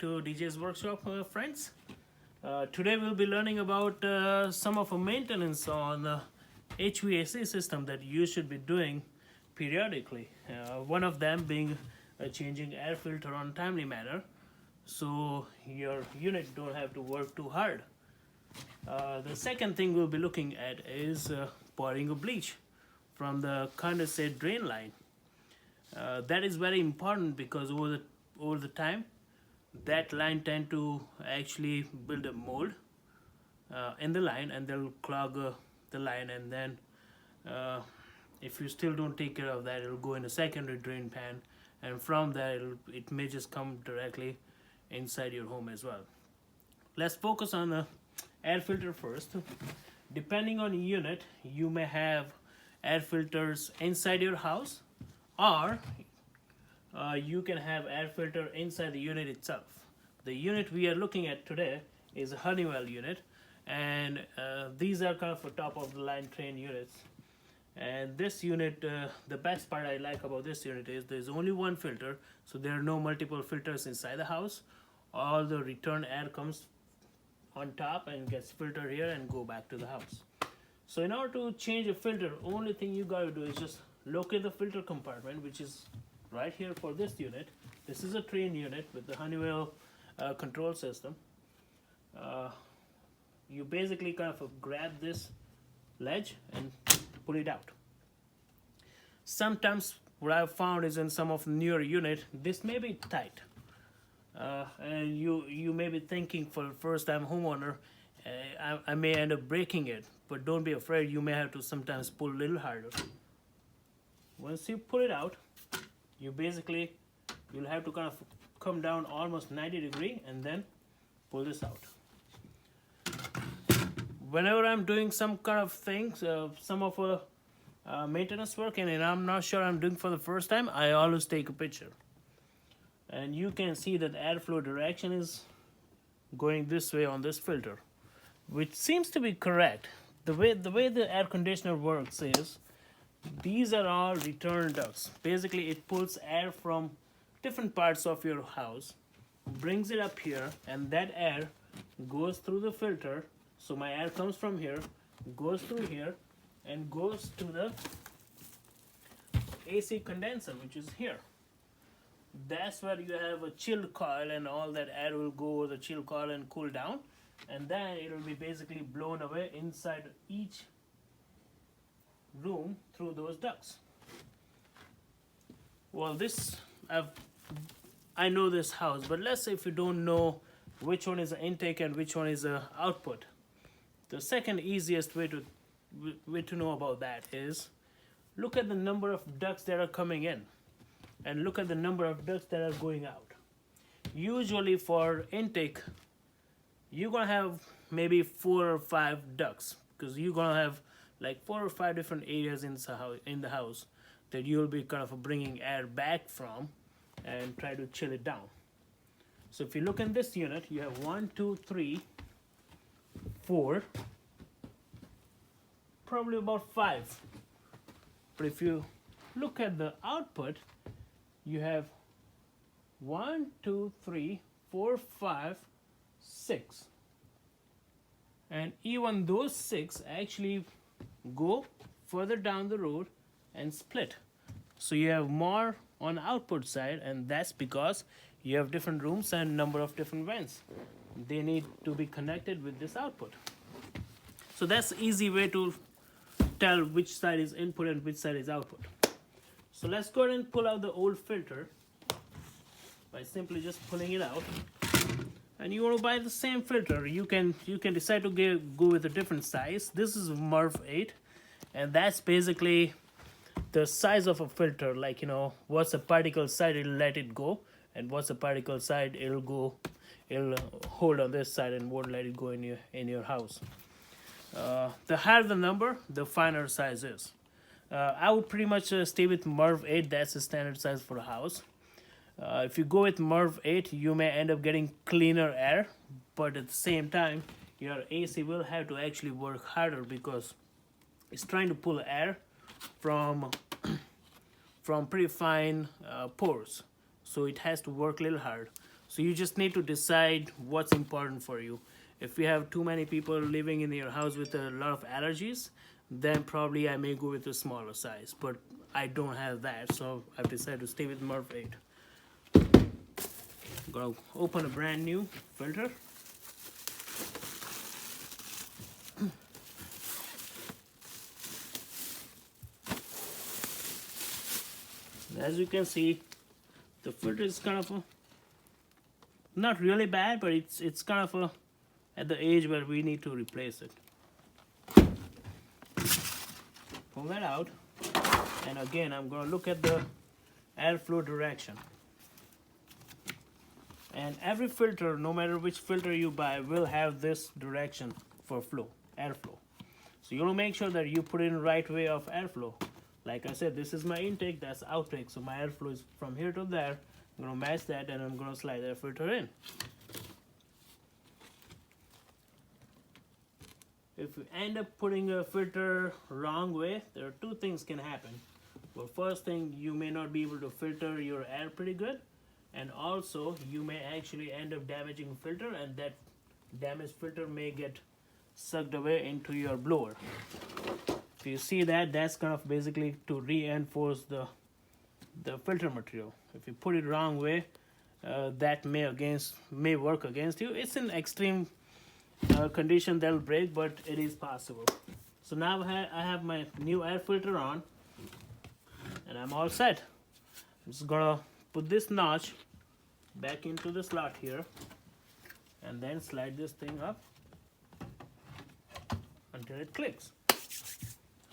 to DJ's Workshop, friends. Today we'll be learning about some of the maintenance on the HVAC system that you should be doing periodically. One of them being changing air filter on timely manner, so your unit don't have to work too hard. The second thing we'll be looking at is pouring a bleach from the condensate drain line. That is very important because over the time that line tend to actually build a mold in the line, and they'll clog the line, and then if you still don't take care of that, it'll go in a secondary drain pan, and from there it may just come directly inside your home as well. Let's focus on the air filter first. Depending on unit, you may have air filters inside your house, or you can have air filter inside the unit itself. The unit we are looking at today is a Honeywell unit, and these are kind of a top of the line train units. And this unit, the best part I like about this unit is there's only one filter, so there are no multiple filters inside the house. All the return air comes on top and gets filtered here and go back to the house. So in order to change a filter, only thing you gotta do is just locate the filter compartment, which is right here for this unit. This is a train unit with the Honeywell control system. You basically kind of grab this ledge and pull it out. Sometimes what I've found is in some of the newer unit, this may be tight. And you may be thinking, for the first time homeowner, I may end up breaking it, but don't be afraid, you may have to sometimes pull a little harder. Once you pull it out, you'll have to kind of come down almost 90 degrees and then pull this out. Whenever I'm doing some kind of things, some of maintenance work, and I'm not sure I'm doing for the first time, I always take a picture. And you can see that airflow direction is going this way on this filter, which seems to be correct. The way the air conditioner works is these are all return ducts. Basically, it pulls air from different parts of your house, brings it up here, and that air goes through the filter. So my air comes from here, goes through here, and goes to the AC condenser, which is here. That's where you have a chilled coil, and all that air will go over the chilled coil and cool down, and then it will be basically blown away inside each room through those ducts. Well, I know this house, but let's say if you don't know which one is an intake and which one is a output, the second easiest way to know about that is look at the number of ducts that are coming in and look at the number of ducts that are going out. Usually for intake, you're gonna have maybe 4 or 5 ducts, because you're gonna have like 4 or 5 different areas in the house that you'll be kind of bringing air back from and try to chill it down. So if you look in this unit, you have 1, 2, 3, 4, probably about 5. But if you look at the output, you have 1, 2, 3, 4, 5, 6. And even those 6 actually go further down the road and split. So you have more on the output side, and that's because you have different rooms and number of different vents. They need to be connected with this output. So that's the easy way to tell which side is input and which side is output. So let's go ahead and pull out the old filter by simply just pulling it out. And you want to buy the same filter. You can decide to go with a different size. This is MERV 8, and that's basically the size of a filter. Like, what's a particle side, it'll let it go, and what's a particle side, it'll hold on this side and won't let it go in your house. The higher the number, the finer size is. I would pretty much stay with MERV 8. That's the standard size for a house. If you go with MERV 8, you may end up getting cleaner air, but at the same time, your AC will have to actually work harder because it's trying to pull air from pretty fine pores. So it has to work a little hard. So you just need to decide what's important for you. If you have too many people living in your house with a lot of allergies, then probably I may go with a smaller size. But I don't have that, so I've decided to stay with MERV 8. I'm gonna open a brand new filter. As you can see, the filter is kind of not really bad, but it's kind of at the age where we need to replace it. Pull that out, and again I'm going to look at the airflow direction. And every filter, no matter which filter you buy, will have this direction for airflow. So you want to make sure that you put in the right way of airflow. Like I said, this is my intake, that's outtake, so my airflow is from here to there. I'm going to match that, and I'm going to slide that filter in. If you end up putting a filter wrong way, there are two things can happen. Well, first thing, you may not be able to filter your air pretty good, and also you may actually end up damaging a filter, and that damaged filter may get sucked away into your blower. If you see that, that's kind of basically to reinforce the filter material. If you put it wrong way, that may work against you. It's an extreme condition that'll break, but it is possible. So now I have my new air filter on, and I'm all set. I'm just gonna put this notch back into the slot here, and then slide this thing up until it clicks.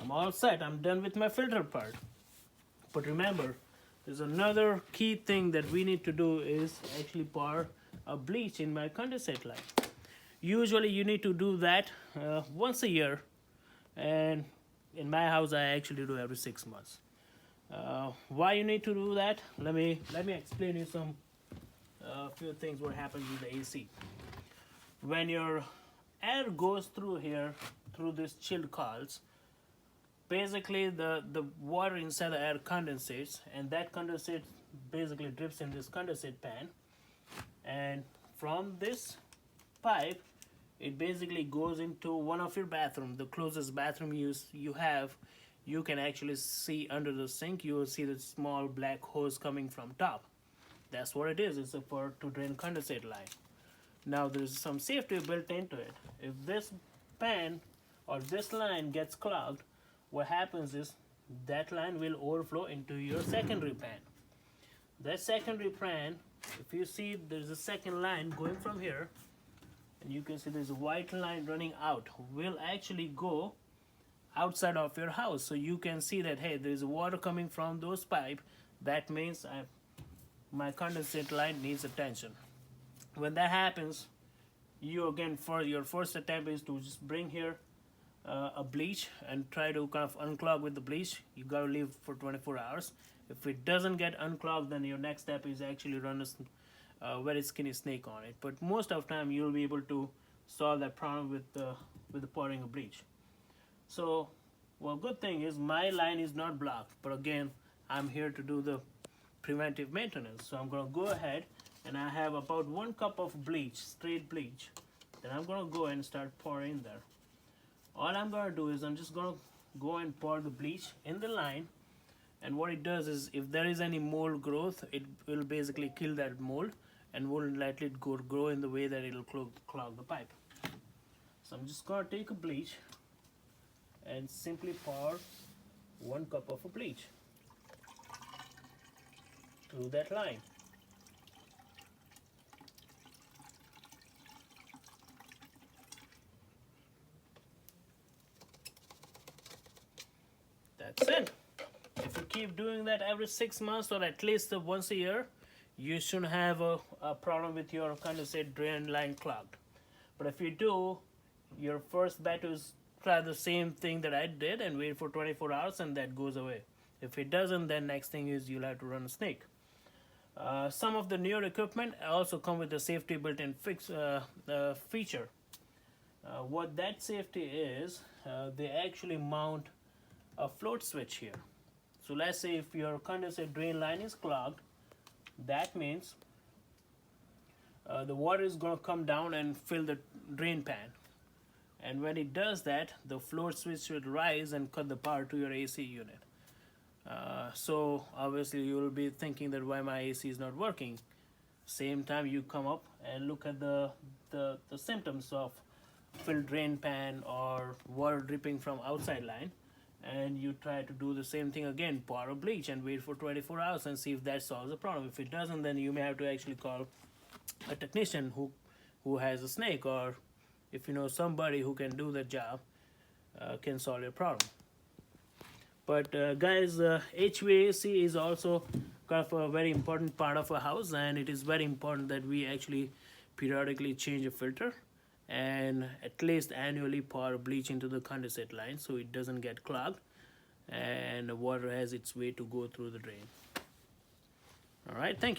I'm all set. I'm done with my filter part. But remember, there's another key thing that we need to do is actually pour a bleach in my condensate line. Usually you need to do that once a year, and in my house I actually do every 6 months. Why you need to do that? Let me explain you some few things what happens with the AC. When your air goes through here, through this chilled coils, basically the water inside the air condensates, and that condensate basically drips in this condensate pan, and from this pipe it basically goes into one of your bathroom, the closest bathroom you have. You can actually see under the sink, you will see the small black hose coming from top. That's what it is. It's for to drain condensate line. Now there's some safety built into it. If this pan or this line gets clogged, what happens is that line will overflow into your secondary pan. That secondary pan, if you see there's a second line going from here, and you can see there's a white line running out, will actually go outside of your house. So you can see that, hey, there's water coming from those pipe. That means my condensate line needs attention. When that happens, you again, for your first attempt is to just bring here a bleach and try to kind of unclog with the bleach. You gotta leave for 24 hours. If it doesn't get unclogged, then your next step is actually run a very skinny snake on it. But most of the time you'll be able to solve that problem with the pouring of bleach. So, well, good thing is my line is not blocked, but again, I'm here to do the preventive maintenance. So I'm gonna go ahead, and I have about 1 cup of bleach, straight bleach. Then I'm gonna go and start pouring in there. All I'm gonna do is I'm just gonna go and pour the bleach in the line, and what it does is if there is any mold growth, it will basically kill that mold and won't let it grow in the way that it'll clog the pipe. So I'm just gonna take a bleach and simply pour 1 cup of a bleach through that line. That's it. If you keep doing that every 6 months or at least once a year, you shouldn't have a problem with your condensate drain line clogged. But if you do, your first bet is try the same thing that I did and wait for 24 hours, and that goes away. If it doesn't, then next thing is you'll have to run a snake. Some of the newer equipment also come with a safety built-in feature. What that safety is, they actually mount a float switch here. So let's say if your condensate drain line is clogged, that means the water is going to come down and fill the drain pan. And when it does that, the floor switch will rise and cut the power to your AC unit. So obviously you will be thinking that why my AC is not working. Same time you come up and look at the symptoms of filled drain pan or water dripping from outside line, and you try to do the same thing again, pour a bleach and wait for 24 hours and see if that solves the problem. If it doesn't, then you may have to actually call a technician who has a snake, or if you know somebody who can do the job, can solve your problem. But guys, HVAC is also kind of a very important part of a house, and it is very important that we actually periodically change a filter and at least annually pour bleach into the condensate line so it doesn't get clogged and the water has its way to go through the drain. All right, thank you.